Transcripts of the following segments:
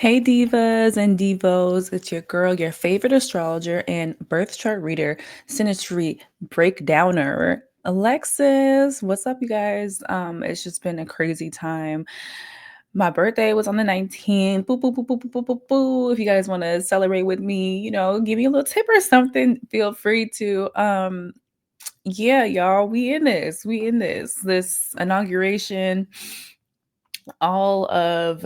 Hey divas and divos, it's your girl, your favorite astrologer and birth chart reader, Synastry breakdowner, Alexis. What's up, you guys? It's just been a crazy time. My birthday was on the 19th. Boo, boo, boo, boo, boo, boo, boo, boo. If you guys want to celebrate with me, give me a little tip or something, feel free to. Yeah, y'all, we in this. We in this inauguration, all of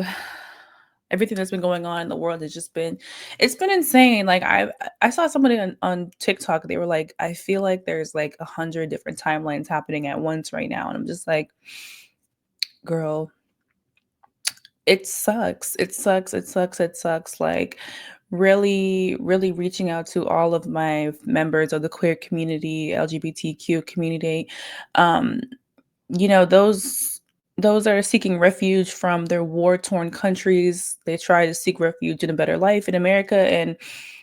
everything that's been going on in the world has just been it's been insane. Like I saw somebody on TikTok, they were like, I feel like there's like 100 different timelines happening at once right now. And I'm just like, girl, it sucks. It sucks. It sucks. It sucks. Like really, really reaching out to all of my members of the queer community, LGBTQ community. Um, those are seeking refuge from their war-torn countries. They try to seek refuge in a better life in America, and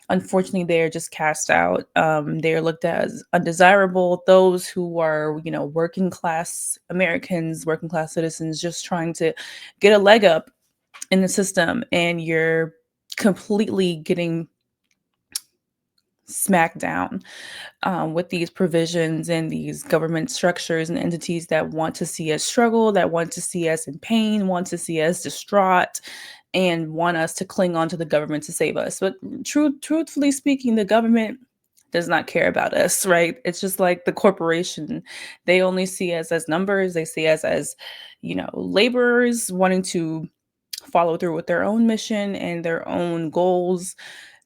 unfortunately they're just cast out. They're looked at as undesirable. Those who are, working class Americans, working class citizens, just trying to get a leg up in the system, and you're completely getting smacked down with these provisions and these government structures and entities that want to see us struggle, that want to see us in pain, want to see us distraught, and want us to cling on to the government to save us. But truthfully speaking, the government does not care about us, right? It's just like the corporation. They only see us as numbers. They see us as, laborers wanting to follow through with their own mission and their own goals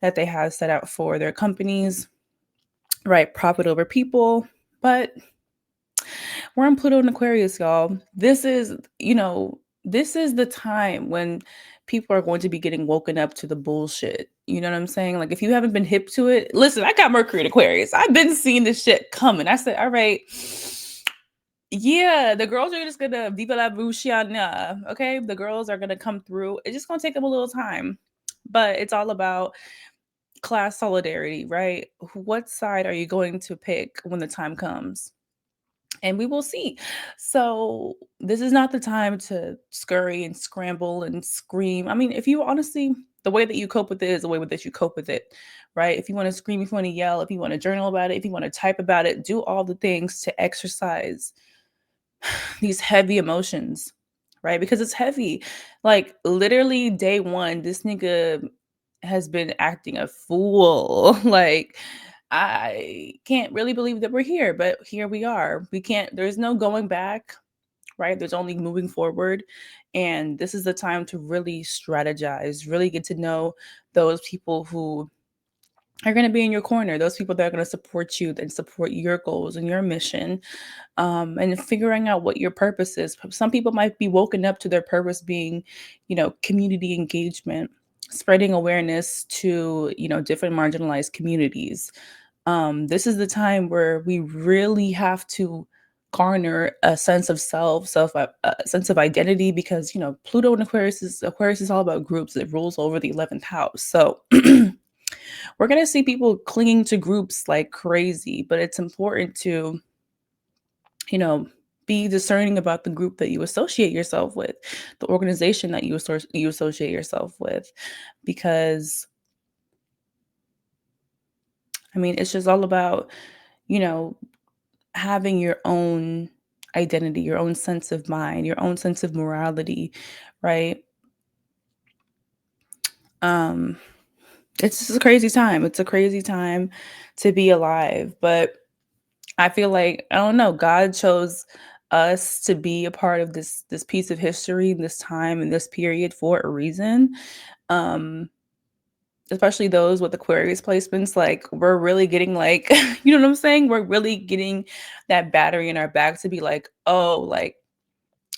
that they have set out for their companies, right? Profit over people. But we're on Pluto and Aquarius, y'all. This is the time when people are going to be getting woken up to the bullshit. You know what I'm saying? Like, if you haven't been hip to it, listen, I got Mercury in Aquarius. I've been seeing this shit coming. I said, all right, yeah, the girls are just gonna viva la Bushiana. Okay, the girls are gonna come through. It's just gonna take them a little time, but it's all about class solidarity, right? What side are you going to pick when the time comes? And we will see. So, this is not the time to scurry and scramble and scream. I mean, if you honestly, the way that you cope with it is the way that you cope with it, right? If you want to scream, if you want to yell, if you want to journal about it, if you want to type about it, do all the things to exercise these heavy emotions, right? Because it's heavy. Like, literally, day one, this nigga has been acting a fool. Like, I can't really believe that we're here, but here we are. There's no going back, right? There's only moving forward. And this is the time to really strategize, really get to know those people who are going to be in your corner, those people that are going to support you and support your goals and your mission, and figuring out what your purpose is. Some people might be woken up to their purpose being, community engagement, spreading awareness to, different marginalized communities. This is the time where we really have to garner a sense of a sense of identity, because Pluto and Aquarius is all about groups. It rules over the 11th house. So we're going to see people clinging to groups like crazy, but it's important to, you know, be discerning about the group that you associate yourself with, the organization that you associate yourself with, because I mean, it's just all about, you know, having your own identity, your own sense of mind, your own sense of morality, right? Um it's just a crazy time. It's a crazy time to be alive, but I feel like, I don't know, God chose us to be a part of this piece of history, this time and this period for a reason. Um, Especially those with Aquarius placements, like we're really getting like, you know what I'm saying? We're really getting that battery in our back to be like, oh, like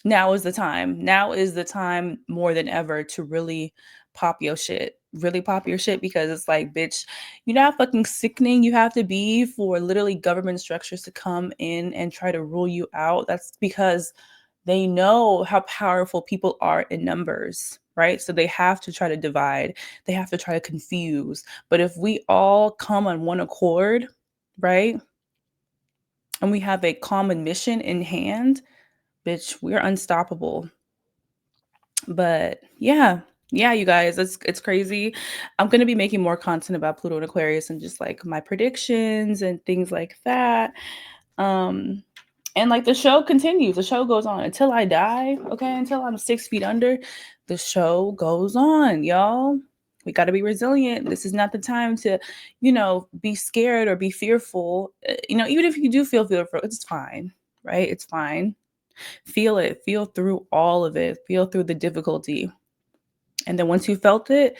now is the time. Now is the time more than ever to really pop your shit. Really pop your shit, because it's like, bitch, you know how fucking sickening you have to be for literally government structures to come in and try to rule you out. That's because they know how powerful people are in numbers, right? So they have to try to divide, they have to try to confuse. But if we all come on one accord, right? And we have a common mission in hand, bitch, we're unstoppable. But yeah. Yeah, you guys, it's crazy. I'm gonna be making more content about Pluto and Aquarius and just like my predictions and things like that. Um, and like the show continues, the show goes on until I die. Okay, until I'm 6 feet under, the show goes on, y'all. We got to be resilient. This is not the time to, be scared or be fearful. Even if you do feel fearful, it's fine, right? It's fine. Feel it. Feel through all of it. Feel through the difficulty. And then once you felt it,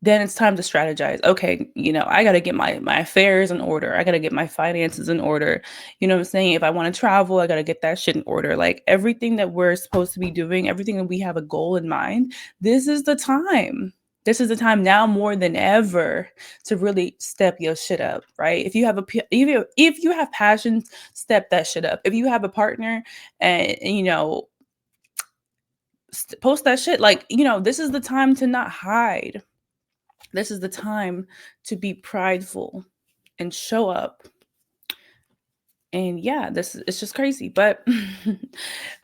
then it's time to strategize. Okay, I got to get my affairs in order. I got to get my finances in order. You know what I'm saying? If I want to travel, I got to get that shit in order. Like everything that we're supposed to be doing, everything that we have a goal in mind, this is the time. This is the time now more than ever to really step your shit up, right? If you have if you have passion, step that shit up. If you have a partner and post that shit, like, this is the time to not hide. This is the time to be prideful and show up. And yeah, it's just crazy. But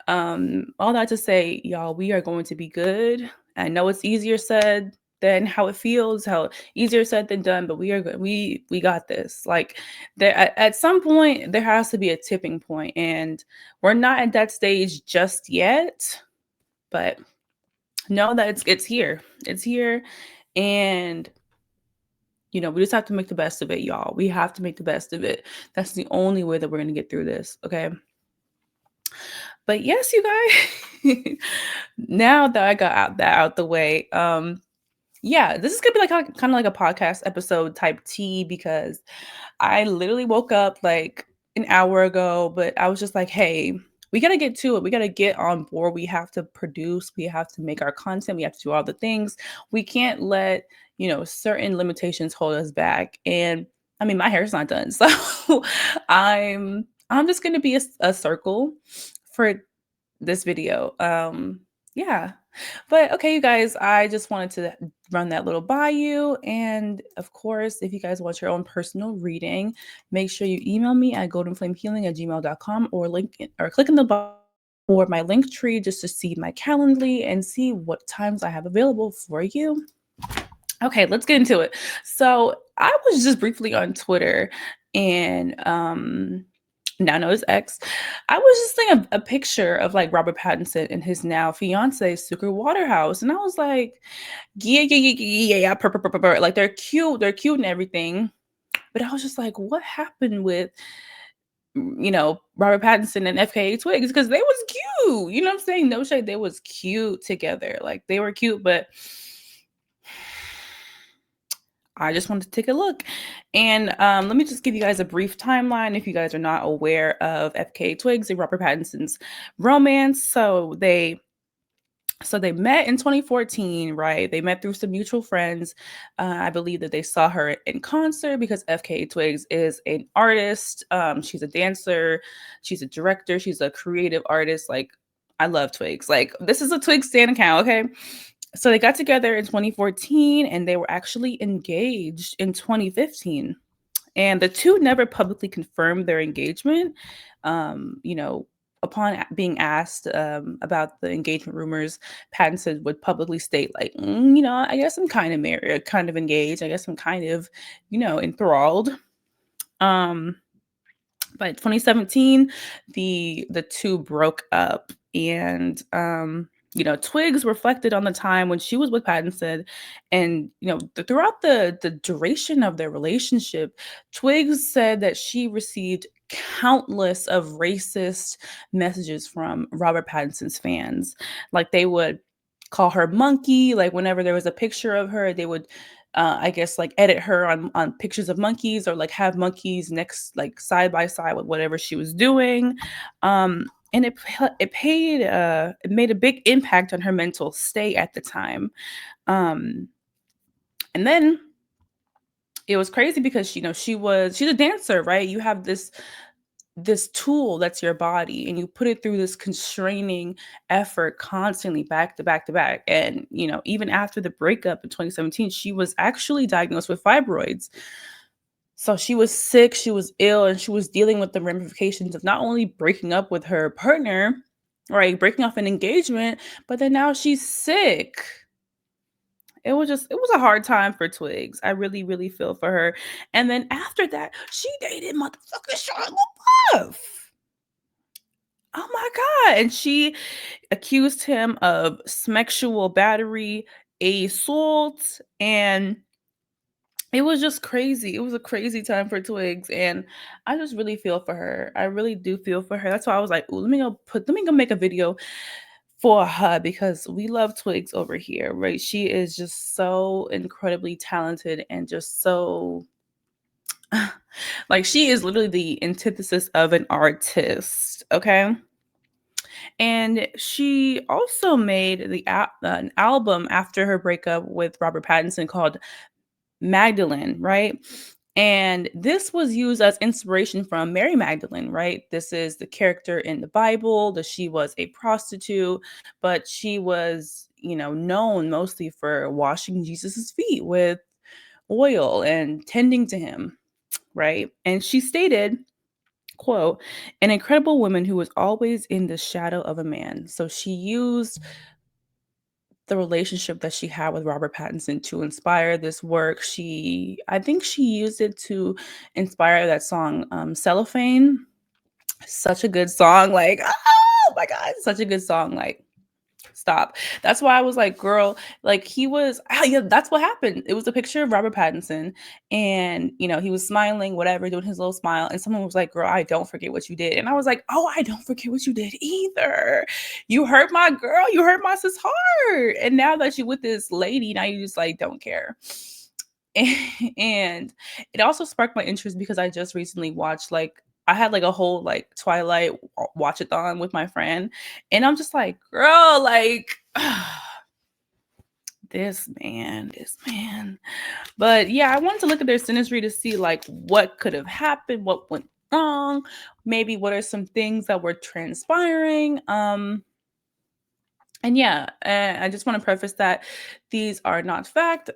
all that to say, y'all, we are going to be good. I know it's easier said than how it feels, how easier said than done, but we are good. We got this. Like there at some point there has to be a tipping point, and we're not at that stage just yet, but know that it's here. It's here. And we just have to make the best of it, y'all. We have to make the best of it. That's the only way that we're going to get through this. Okay. But yes, you guys, now that I got out the way, yeah, this is gonna be like kind of like a podcast episode type tea, because I literally woke up like an hour ago, but I was just like, hey, we got to get to it. We got to get on board. We have to produce. We have to make our content. We have to do all the things. We can't let, certain limitations hold us back. And I mean, my hair's not done. So I'm just going to be a circle for this video. Yeah. But okay, you guys, I just wanted to run that little by you. And of course, if you guys want your own personal reading, make sure you email me at goldenflamehealing@gmail.com, or click in the bottom or my link tree just to see my Calendly and see what times I have available for you. Okay, let's get into it. So I was just briefly on Twitter, and now known as X, I was just seeing a picture of like Robert Pattinson and his now fiance Sugar Waterhouse, and I was like, yeah, purr. Like they're cute and everything, but I was just like, what happened with Robert Pattinson and FKA Twigs, because they was cute. You know what I'm saying? No shade, they was cute together. Like they were cute, but I just wanted to take a look. And let me just give you guys a brief timeline if you guys are not aware of FKA Twigs and Robert Pattinson's romance. So they met in 2014, right? They met through some mutual friends. I believe that they saw her in concert because FKA Twigs is an artist. She's a dancer. She's a director. She's a creative artist. Like, I love Twigs. Like, this is a Twigs stan account, okay? So they got together in 2014, and they were actually engaged in 2015. And the two never publicly confirmed their engagement. Upon being asked about the engagement rumors, Pattinson would publicly state, like, I guess I'm kind of married, kind of engaged. I guess I'm kind of, enthralled. By 2017, the two broke up, and Twigs reflected on the time when she was with Pattinson, and throughout the duration of their relationship, Twigs said that she received countless of racist messages from Robert Pattinson's fans. Like they would call her monkey. Like whenever there was a picture of her, they would I guess like edit her on pictures of monkeys, or like have monkeys next, like side by side with whatever she was doing. And it made a big impact on her mental state at the time. And then it was crazy because she's a dancer, right? You have this tool that's your body, and you put it through this constraining effort constantly, back to back to back. And even after the breakup in 2017, she was actually diagnosed with fibroids. So she was sick, she was ill, and she was dealing with the ramifications of not only breaking up with her partner, right, breaking off an engagement, but then now she's sick. it was a hard time for Twigs. I really, really feel for her. And then after that, she dated motherfucking Shia LaBeouf. Oh my God. And she accused him of sexual battery, assault, and it was just crazy. It was a crazy time for Twigs, and I just really feel for her. I really do feel for her. That's why I was like, "Ooh, let me go make a video for her because we love Twigs over here, right?" She is just so incredibly talented and just so like she is literally the antithesis of an artist, okay? And she also made an album after her breakup with Robert Pattinson called Magdalene, right? And this was used as inspiration from Mary Magdalene, right? This is the character in the Bible that she was a prostitute, but she was, known mostly for washing Jesus's feet with oil and tending to him, right? And she stated, quote, an incredible woman who was always in the shadow of a man. So she used the relationship that she had with Robert Pattinson to inspire this work. I think she used it to inspire that song, Cellophane. Such a good song. Like, oh my God, such a good song. Like, stop. That's why I was like, girl, like yeah, that's what happened. It was a picture of Robert Pattinson and, he was smiling, whatever, doing his little smile. And someone was like, girl, I don't forget what you did. And I was like, oh, I don't forget what you did either. You hurt my girl. You hurt my sis heart. And now that you with this lady, now you just like, don't care. And it also sparked my interest because I just recently watched I had like a whole like Twilight watch-a-thon with my friend, and I'm just like, girl, like this man. But yeah, I wanted to look at their synastry to see like what could have happened, what went wrong, maybe what are some things that were transpiring. And yeah, I just want to preface that these are not fact.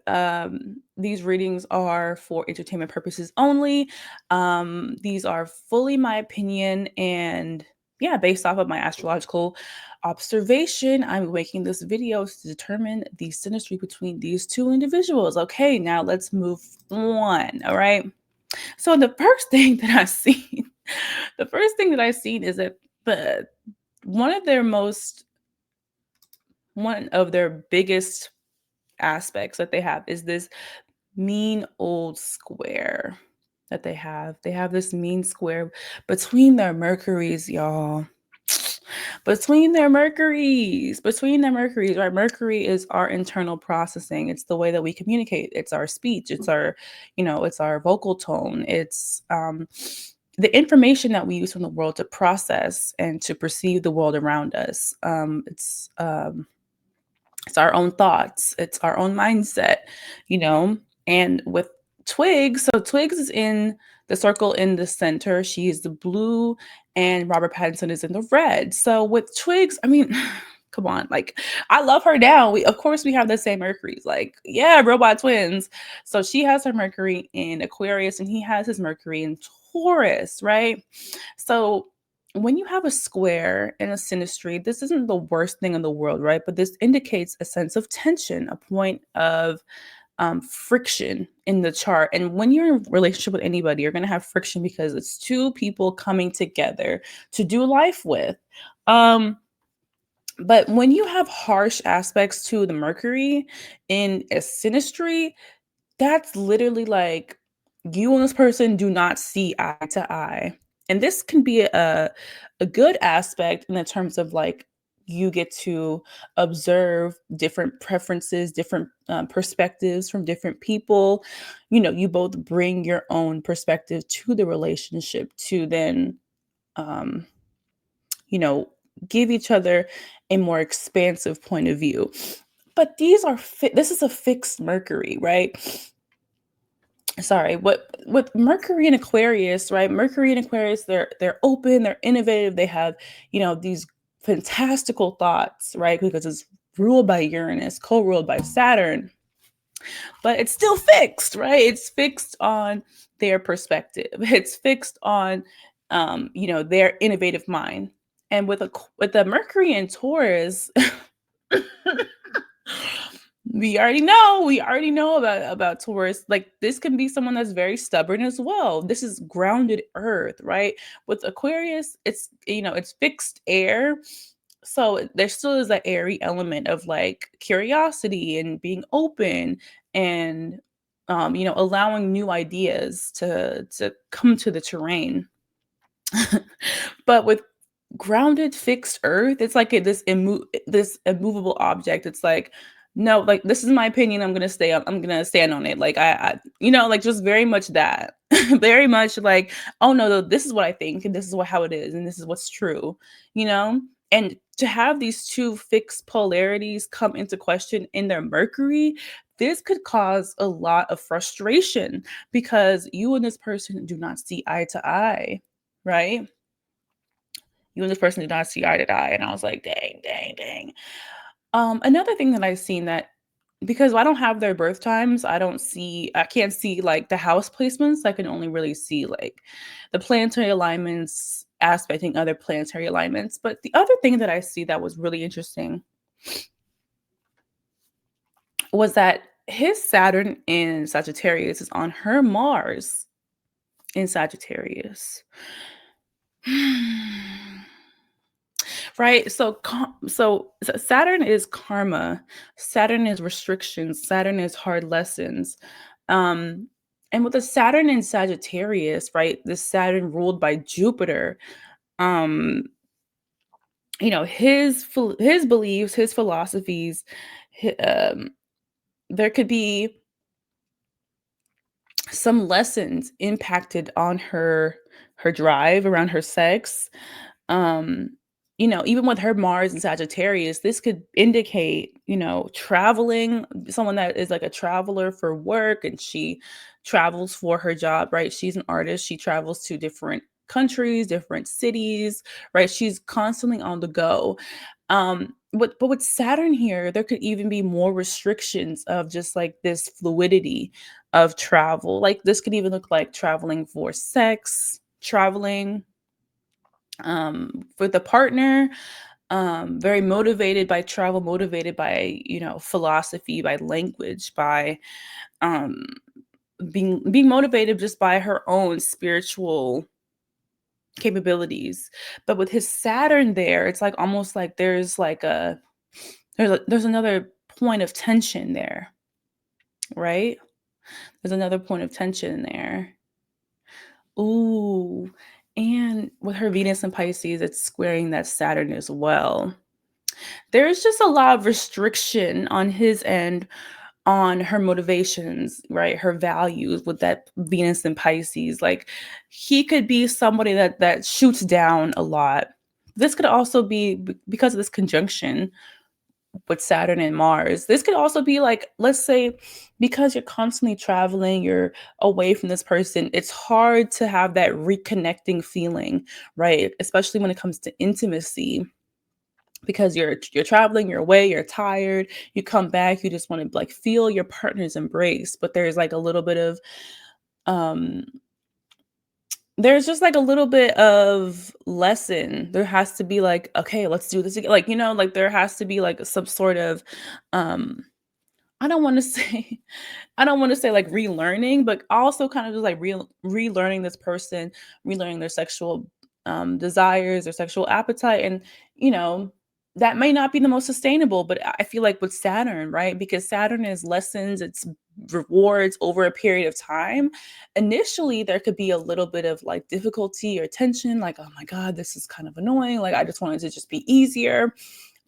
These readings are for entertainment purposes only. These are fully my opinion, and yeah, based off of my astrological observation, I'm making this video to determine the synastry between these two individuals. Okay, now let's move on. All right. So the first thing that I seen, the first thing that I seen is that the one of their most one of their biggest aspects that they have is this mean old square that they have. They have this mean square between their Mercuries, y'all. Between their Mercuries, right? Mercury is our internal processing. It's the way that we communicate. It's our speech. It's our, it's our vocal tone. It's the information that we use from the world to process and to perceive the world around us. It's our own thoughts, it's our own mindset, you know? And with Twigs, so Twigs is in the circle in the center. She is the blue, and Robert Pattinson is in the red. So with Twigs, I mean, come on, like I love her now. Of course we have the same Mercuries. Like, yeah, robot twins. So she has her Mercury in Aquarius and he has his Mercury in Taurus, right? So when you have a square in a synastry, this isn't the worst thing in the world, right? But this indicates a sense of tension, a point of friction in the chart. And when you're in a relationship with anybody, you're going to have friction because it's two people coming together to do life with. Um, but when you have harsh aspects to the Mercury in a synastry, that's literally like you and this person do not see eye to eye. And this can be a good aspect in the terms of like you get to observe different preferences, different perspectives from different people. You both bring your own perspective to the relationship to then, um, you know, give each other a more expansive point of view. But this is a fixed Mercury, right? Sorry, what with Mercury and Aquarius, right? Mercury and Aquarius, they're open, they're innovative, they have, these fantastical thoughts, right? Because it's ruled by Uranus, co-ruled by Saturn, but it's still fixed, right? It's fixed on their perspective. It's fixed on their innovative mind. And with the Mercury and Taurus, We already know about Taurus. Like this can be someone that's very stubborn as well. This is grounded earth, right? With Aquarius, it's fixed air. So there still is that airy element of like curiosity and being open and allowing new ideas to come to the terrain. But with grounded fixed earth, it's like this immovable object. It's like, no, like this is my opinion. I'm gonna stand on it. Like like just very much that. Very much like, oh no, this is what I think, and this is how it is, and this is what's true, you know? And to have these two fixed polarities come into question in their Mercury, this could cause a lot of frustration because you and this person do not see eye to eye, right? You and this person did not see eye to eye. And I was like, dang, dang, dang. Another thing that I've seen that because I don't have their birth times, I can't see like the house placements. I can only really see like the planetary alignments aspecting other planetary alignments. But the other thing that I see that was really interesting was that his Saturn in Sagittarius is on her Mars in Sagittarius. Right? So Saturn is karma, Saturn is restrictions, Saturn is hard lessons. Um and with the Saturn in Sagittarius, right? This Saturn ruled by Jupiter, um his beliefs, his philosophies, there could be some lessons impacted on her drive around her sex. um Even with her Mars and Sagittarius, this could indicate, traveling, someone that is like a traveler for work and she travels for her job, right? She's an artist, she travels to different countries, different cities, right? She's constantly on the go. But with Saturn here, there could even be more restrictions of just like this fluidity of travel. Like this could even look like traveling for sex, traveling for the partner, very motivated by travel, motivated by, philosophy, by language, by um being motivated just by her own spiritual capabilities. But with his Saturn there, it's like almost like there's another point of tension there, right? There's another point of tension there. Ooh. And with her Venus and Pisces, it's squaring that Saturn as well. There's just a lot of restriction on his end on her motivations, right? Her values with that Venus and Pisces. Like he could be somebody that shoots down a lot. This could also be because of this conjunction with Saturn and Mars. This could also be like, let's say, because you're constantly traveling, you're away from this person, it's hard to have that reconnecting feeling, right? Especially when it comes to intimacy, because you're traveling, you're away, you're tired, you come back, you just want to like feel your partner's embrace. But there's like a little bit of um there's just like a little bit of lesson. There has to be like, okay, let's do this again. Like, like there has to be like some sort of um I don't want to say I don't want to say like relearning, but also kind of just like relearning this person, relearning their sexual desires, their sexual appetite. And, you know, that may not be the most sustainable, but I feel like with Saturn, right? Because Saturn is lessons, it's rewards over a period of time. Initially, there could be a little bit of like difficulty or tension, like, oh my God, this is kind of annoying. Like, I just wanted to just be easier.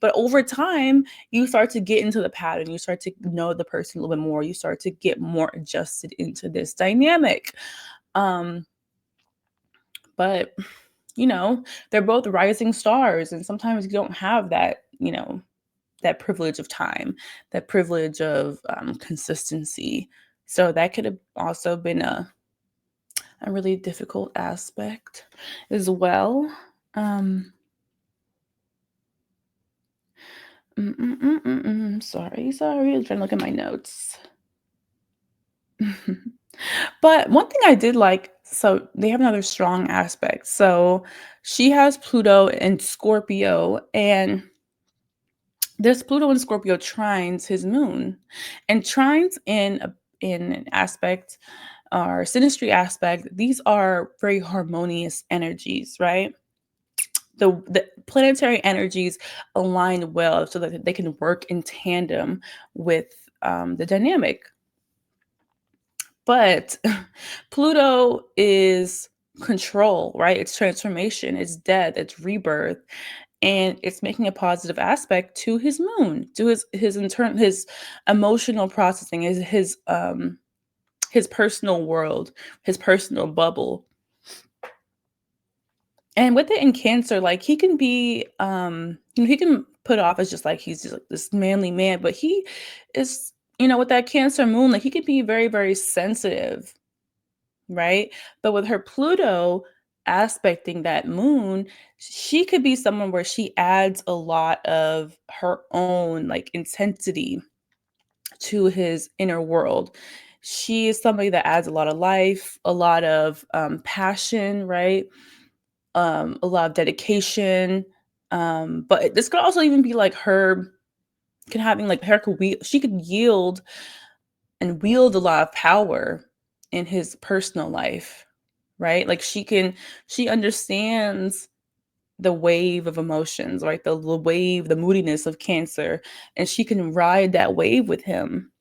But over time, you start to get into the pattern. You start to know the person a little bit more. You start to get more adjusted into this dynamic. Um, but they're both rising stars, and sometimes you don't have that, that privilege of time, that privilege of consistency. So that could have also been a really difficult aspect as well. Um, sorry. I'm trying to look at my notes. But one thing I did like, so they have another strong aspect. So she has Pluto and Scorpio, and this Pluto in Scorpio trines his moon, and trines in an aspect or synastry aspect. These are very harmonious energies, right? The planetary energies align well so that they can work in tandem with the dynamic. But Pluto is control, right? It's transformation, it's death, it's rebirth, and it's making a positive aspect to his moon, to his emotional processing, his personal world, his personal bubble. And with it in Cancer, like he can be, he can put off as just like he's just like this manly man, but he is, with that Cancer moon, like he can be very, very sensitive, right? But with her Pluto aspecting that moon, she could be someone where she adds a lot of her own like intensity to his inner world. She is somebody that adds a lot of life, a lot of passion, right? A lot of dedication. But this could also even be like her can having like her could she could yield and wield a lot of power in his personal life, right? Like she understands the wave of emotions, right? The wave, the moodiness of Cancer, and she can ride that wave with him.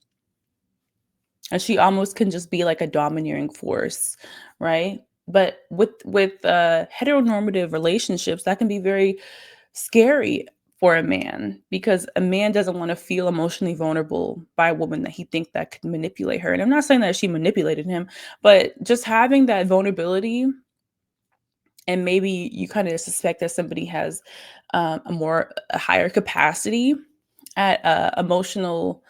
And she almost can just be like a domineering force, right? But with heteronormative relationships, that can be very scary for a man because a man doesn't want to feel emotionally vulnerable by a woman that he thinks that could manipulate her. And I'm not saying that she manipulated him, but just having that vulnerability, and maybe you kind of suspect that somebody has a higher capacity at emotional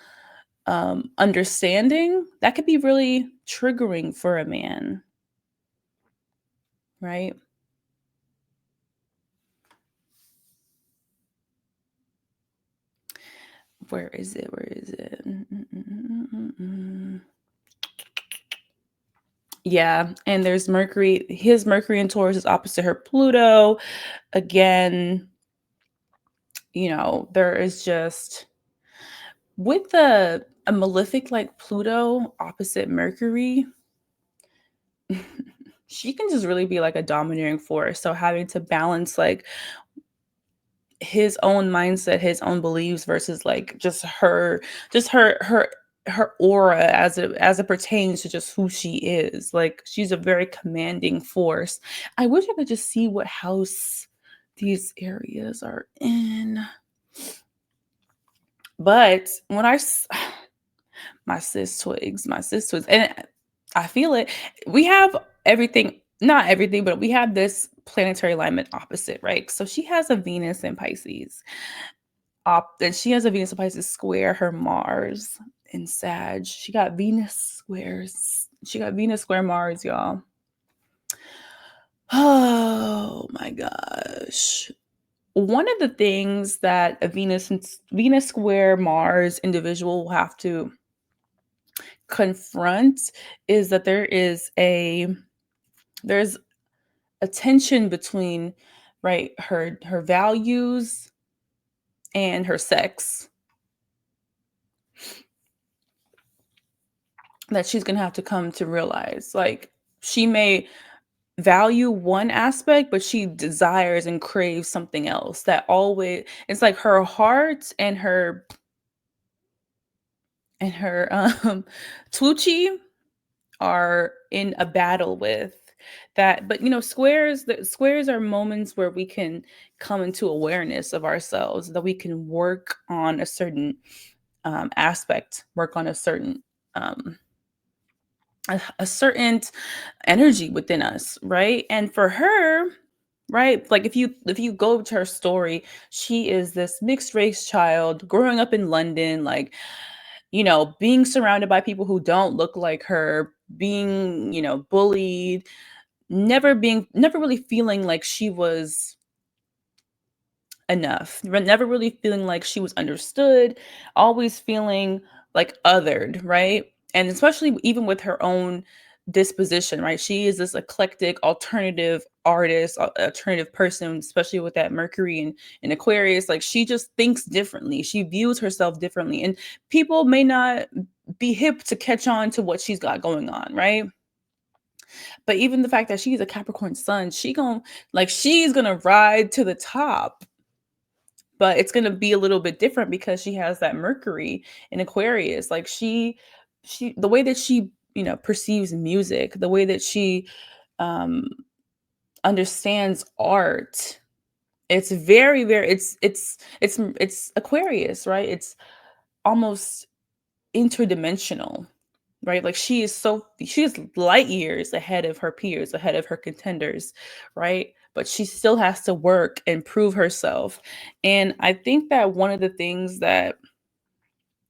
understanding, that could be really triggering for a man, right? Where is it? Where is it? Yeah, and there's Mercury. His Mercury in Taurus is opposite her Pluto. Again, there is just with a malefic like Pluto opposite Mercury, she can just really be like a domineering force. So having to balance like his own mindset, his own beliefs versus like just her aura as it pertains to just who she is. Like she's a very commanding force. I wish I could just see what house these areas are in. But when my sis twigs, and I feel it. We have everything, not everything, but we have this planetary alignment opposite, right? So she has a Venus in Pisces. And she has a Venus in Pisces square her Mars in Sag. She got Venus squares. She got Venus square Mars, y'all. Oh my gosh. One of the things that a Venus square Mars individual will have to confront is that there's a tension between, right, her values and her sex that she's gonna have to come to realize. Like she may value one aspect, but she desires and craves something else. That always it's like her heart and her Tucci are in a battle with that. But squares are moments where we can come into awareness of ourselves, that we can work on a certain aspect, work on a certain um a certain energy within us, right? And for her, right, like if you go to her story, she is this mixed race child growing up in London, like being surrounded by people who don't look like her, being bullied, never really feeling like she was enough, never really feeling like she was understood, always feeling like othered, right? And especially even with her own disposition, right? She is this eclectic alternative artist, alternative person, especially with that Mercury and Aquarius. Like she just thinks differently. She views herself differently. And people may not be hip to catch on to what she's got going on, right? But even the fact that she's a Capricorn sun, she's gonna ride to the top, but it's gonna be a little bit different because she has that Mercury in Aquarius. Like she the way that she, perceives music, the way that she um understands art, it's very, very it's Aquarius, right? It's almost interdimensional, right? Like she is light years ahead of her peers, ahead of her contenders, right? But she still has to work and prove herself. And I think that one of the things that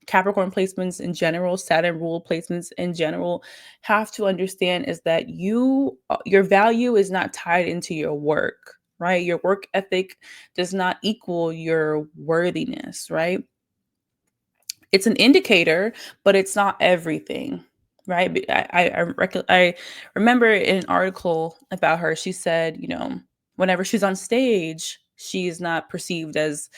Capricorn placements in general, Saturn rule placements in general have to understand is that your value is not tied into your work, right? Your work ethic does not equal your worthiness, right? It's an indicator, but it's not everything, right? I remember in an article about her, she said, whenever she's on stage, she's not perceived as,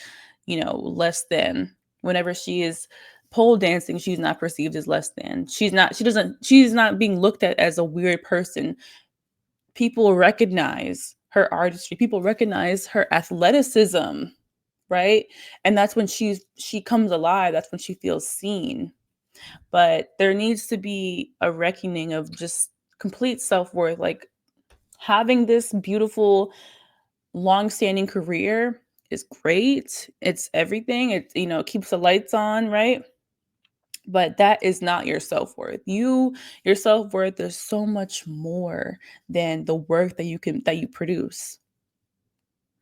less than. Whenever she is pole dancing, she's not perceived as less than. She's not being looked at as a weird person. People recognize her artistry, people recognize her athleticism, right? And that's when she comes alive, that's when she feels seen. But there needs to be a reckoning of just complete self-worth, like having this beautiful long-standing career is great, it's everything, it keeps the lights on, right? But that is not your self-worth. Your self-worth is so much more than the work that you produce,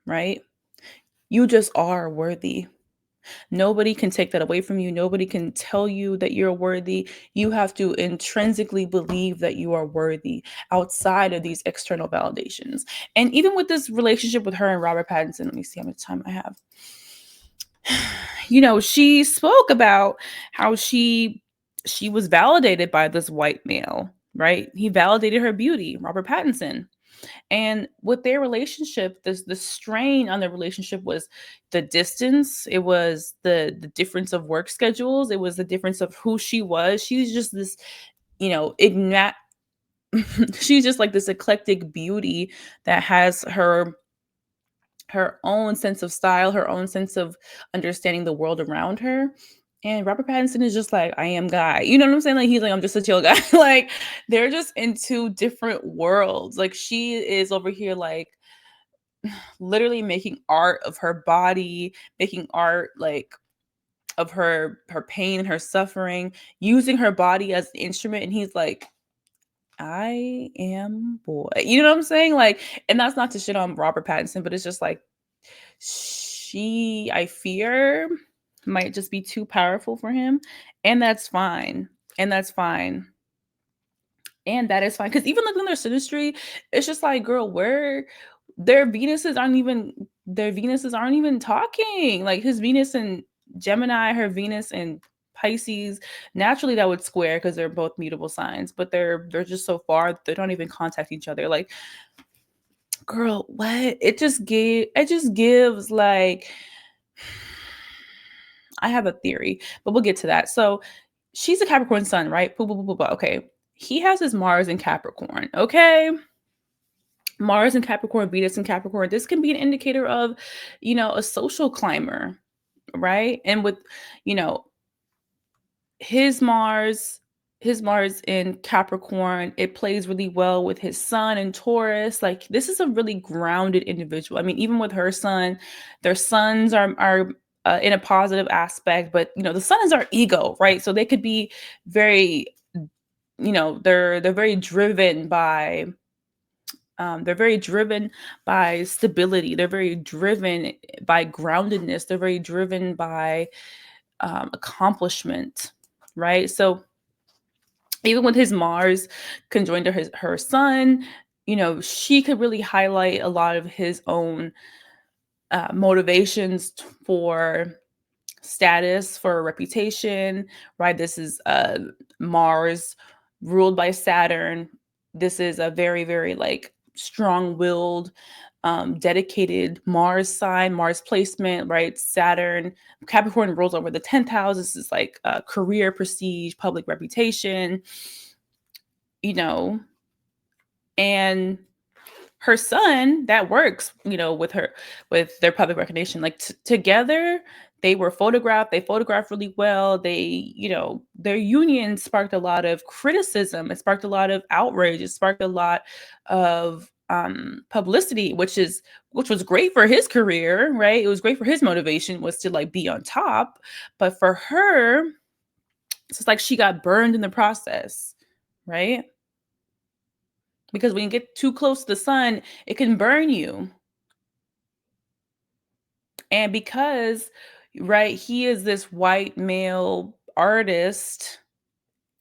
right? You just are worthy. Nobody can take that away from you. Nobody can tell you that you're worthy. You have to intrinsically believe that you are worthy outside of these external validations. And even with this relationship with her and Robert Pattinson, let me see how much time I have. She spoke about how she was validated by this white male, right? He validated her beauty, Robert Pattinson. And with their relationship, the strain on their relationship was the distance. It was the difference of work schedules. It was the difference of who she was. She's just this, ignat. She's just like this eclectic beauty that has her own sense of style, her own sense of understanding the world around her. And Robert Pattinson is just like, I am guy. You know what I'm saying? Like he's like, I'm just a chill guy. Like they're just in two different worlds. Like she is over here like literally making art of her body, making art like of her pain and her suffering, using her body as an instrument. And he's like, I am boy. You know what I'm saying? Like, and that's not to shit on Robert Pattinson, but it's just like I fear, might just be too powerful for him. And that's fine. And that's fine. And that is fine. Because even looking at their synastry, it's just like, girl, where their Venuses aren't even talking. Like his Venus and Gemini, her Venus and Pisces, naturally that would square because they're both mutable signs, but they're just so far they don't even contact each other. Like, girl, what? It just gives like I have a theory, but we'll get to that. So she's a Capricorn sun, right? Boop, boop, boop, boop, boop. Okay. He has his Mars in Capricorn. Okay. Mars in Capricorn, Venus in Capricorn. This can be an indicator of, a social climber, right? And with, you know, his Mars, his Mars in Capricorn, it plays really well with his sun in Taurus. Like this is a really grounded individual. I mean, even with her sun, their suns are in a positive aspect, but the sun is our ego, right? So they could be very, they're very driven by stability. They're very driven by groundedness. They're very driven by accomplishment, right? So even with his Mars conjoined to her sun, she could really highlight a lot of his own motivations for status, for reputation, right? This is Mars ruled by Saturn. This is a very, very like strong-willed, dedicated Mars sign, Mars placement, right? Saturn, Capricorn rules over the 10th house. This is like career, prestige, public reputation, you know, and her son that works, with her, with their public recognition, like together they were photographed, they photographed really well. They, their union sparked a lot of criticism, it sparked a lot of outrage, it sparked a lot of publicity, which was great for his career, right? It was great for his motivation, was to like be on top. But for her, it's just like she got burned in the process, right? Because when you get too close to the sun, it can burn you. And because, right, he is this white male artist,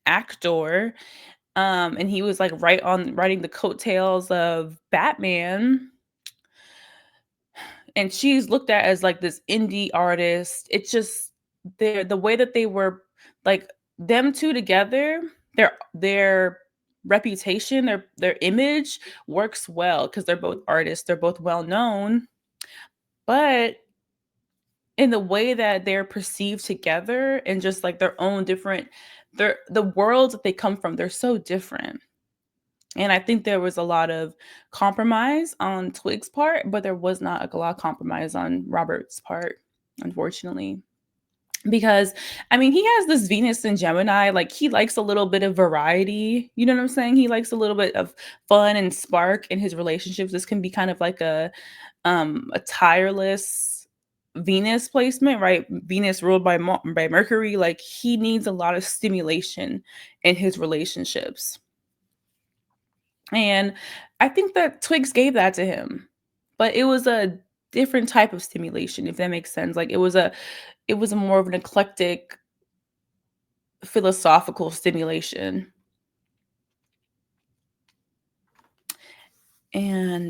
actor, and he was like right on writing the coattails of Batman, and she's looked at as like this indie artist. It's just the way that they were, like, them two together, their reputation, their image works well because they're both artists, they're both well known, but in the way that they're perceived together and just like their own different, the worlds that they come from, they're so different. And I think there was a lot of compromise on Twig's part, but there was not a lot of compromise on Robert's part, unfortunately. Because I mean, he has this Venus in Gemini, like he likes a little bit of variety. You know what I'm saying? He likes a little bit of fun and spark in his relationships. This can be kind of like a tireless Venus placement, right? Venus ruled by by Mercury, like he needs a lot of stimulation in his relationships. And I think that Twigs gave that to him. But it was a different type of stimulation, if that makes sense. Like it was a more of an eclectic philosophical stimulation. And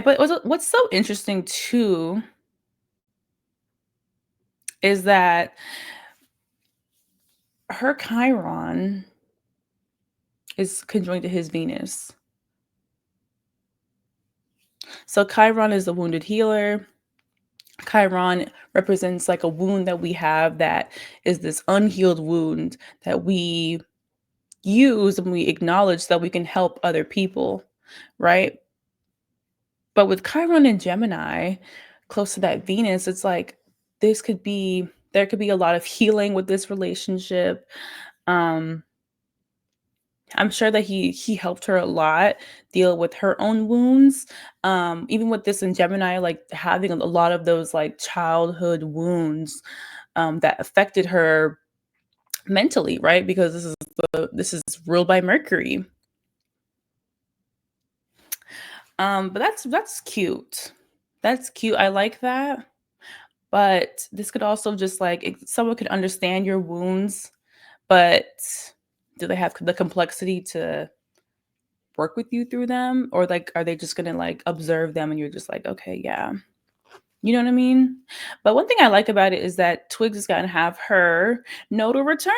but what's so interesting too is that her Chiron is conjoined to his Venus. So Chiron is the wounded healer. Chiron represents like a wound that we have that is this unhealed wound that we use and we acknowledge so that we can help other people, right? But with Chiron and Gemini close to that Venus, it's like there could be a lot of healing with this relationship. Um, I'm sure that he helped her a lot deal with her own wounds. Even with this in Gemini, like having a lot of those like childhood wounds that affected her mentally, right? Because this is ruled by Mercury. But that's cute. That's cute. I like that. But this could also just like someone could understand your wounds, but do they have the complexity to work with you through them, or like are they just gonna like observe them and you're just like, okay, yeah, you know what I mean? But one thing I like about it is that Twigs is gonna have her nodal return.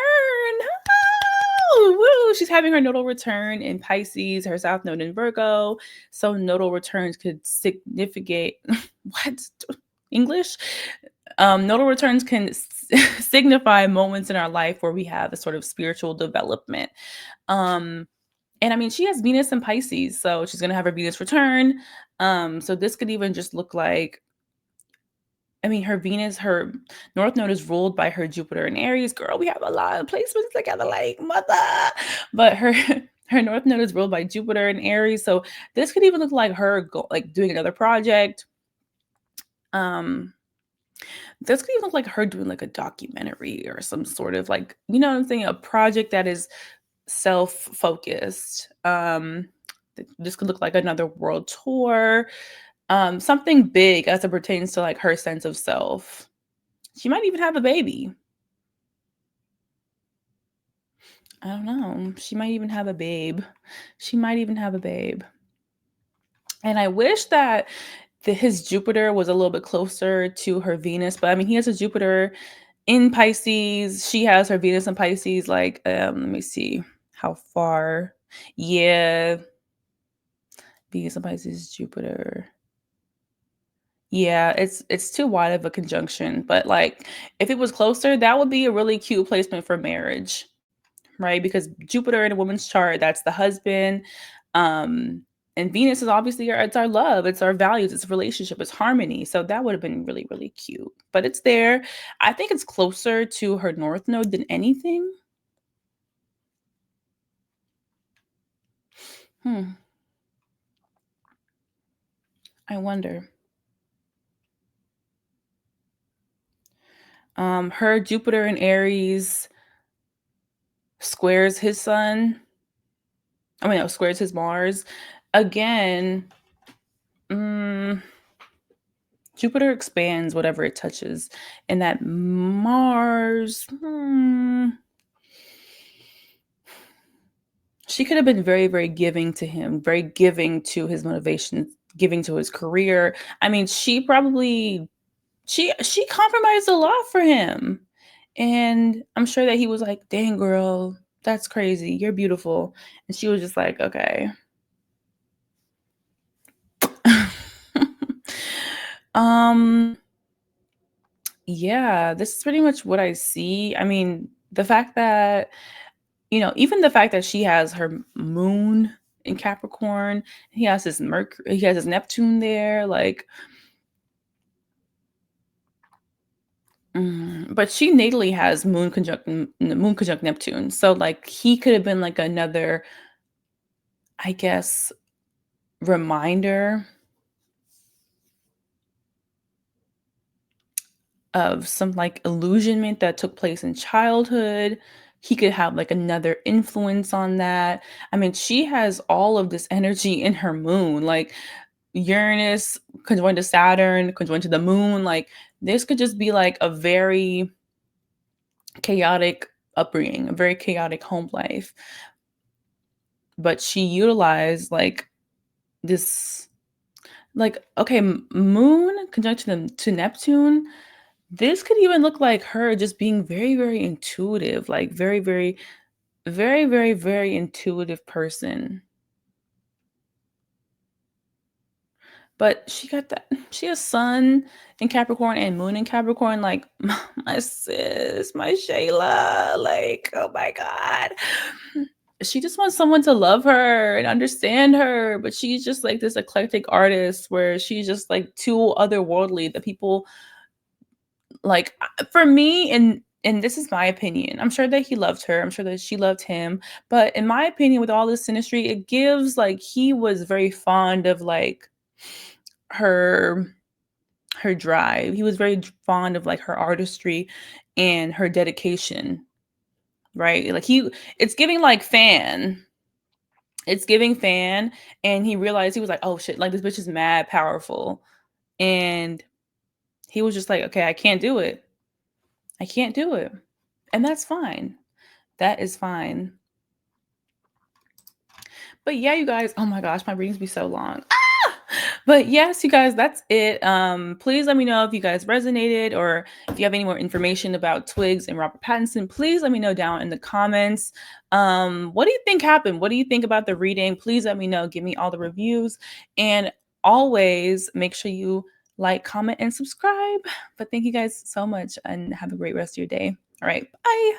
Oh, woo! She's having her nodal return in Pisces, her south node in Virgo. So nodal returns could significate what, English? Nodal returns can signify moments in our life where we have a sort of spiritual development. Um, and I mean, she has Venus in Pisces, so she's gonna have her Venus return. So this could even just look like, I mean, her North Node is ruled by her Jupiter in Aries. Girl, we have a lot of placements together, like mother. But her her North Node is ruled by Jupiter in Aries. So this could even look like her like doing another project. Um, this could even look like her doing like a documentary or some sort of like, you know what I'm saying, a project that is self-focused. This could look like another world tour, something big as it pertains to like her sense of self. She might even have a baby. I don't know. She might even have a babe. She might even have a babe. And I wish that his Jupiter was a little bit closer to her Venus, but I mean, he has a Jupiter in Pisces. She has her Venus in Pisces. Like, let me see how far. Yeah, Venus and Pisces, Jupiter. Yeah, it's too wide of a conjunction, but, like, if it was closer, that would be a really cute placement for marriage, right? Because Jupiter in a woman's chart, that's the husband, um, and Venus is obviously it's our love, it's our values, it's relationship, it's harmony, so that would've been really, really cute, but it's there. I think it's closer to her north node than anything. Hmm, I wonder. Her Jupiter in Aries squares his sun. I mean, no, squares his Mars. Again, mm, Jupiter expands whatever it touches, and that Mars, she could have been very, very giving to him, very giving to his motivation, giving to his career. I mean, she probably she compromised a lot for him, and I'm sure that he was like, "Dang, girl, that's crazy. You're beautiful," and she was just like, "Okay." um Yeah, this is pretty much what I see. I mean, the fact that, even the fact that she has her moon in Capricorn, he has his Mercury, he has his Neptune there, like, but she natally has moon conjunct Neptune. So like he could have been like another, I guess, reminder of some like illusionment that took place in childhood. He could have like another influence on that. I mean, she has all of this energy in her moon, like Uranus conjoined to Saturn, conjoined to the moon. Like, this could just be like a very chaotic upbringing, a very chaotic home life. But she utilized like this, like, okay, moon conjunction to Neptune. This could even look like her just being very, very intuitive, like very, very, very, very, very intuitive person. But she has sun in Capricorn and moon in Capricorn, like my sis, my Shayla, like, oh my God. She just wants someone to love her and understand her, but she's just like this eclectic artist where she's just like too otherworldly that people like, for me, and this is my opinion. I'm sure that he loved her. I'm sure that she loved him. But in my opinion, with all this synastry, it gives like he was very fond of like her her drive. He was very fond of like her artistry and her dedication, right? Like it's giving like fan. It's giving fan, and he realized he was like, oh shit, like this bitch is mad powerful, and he was just like, okay, I can't do it. I can't do it. And that's fine. That is fine. But yeah, you guys, oh my gosh, my readings be so long. Ah! But yes, you guys, that's it. Please let me know if you guys resonated or if you have any more information about Twigs and Robert Pattinson. Please let me know down in the comments. What do you think happened? What do you think about the reading? Please let me know. Give me all the reviews. And always make sure you like, comment, and subscribe. But thank you guys so much and have a great rest of your day. All right. Bye.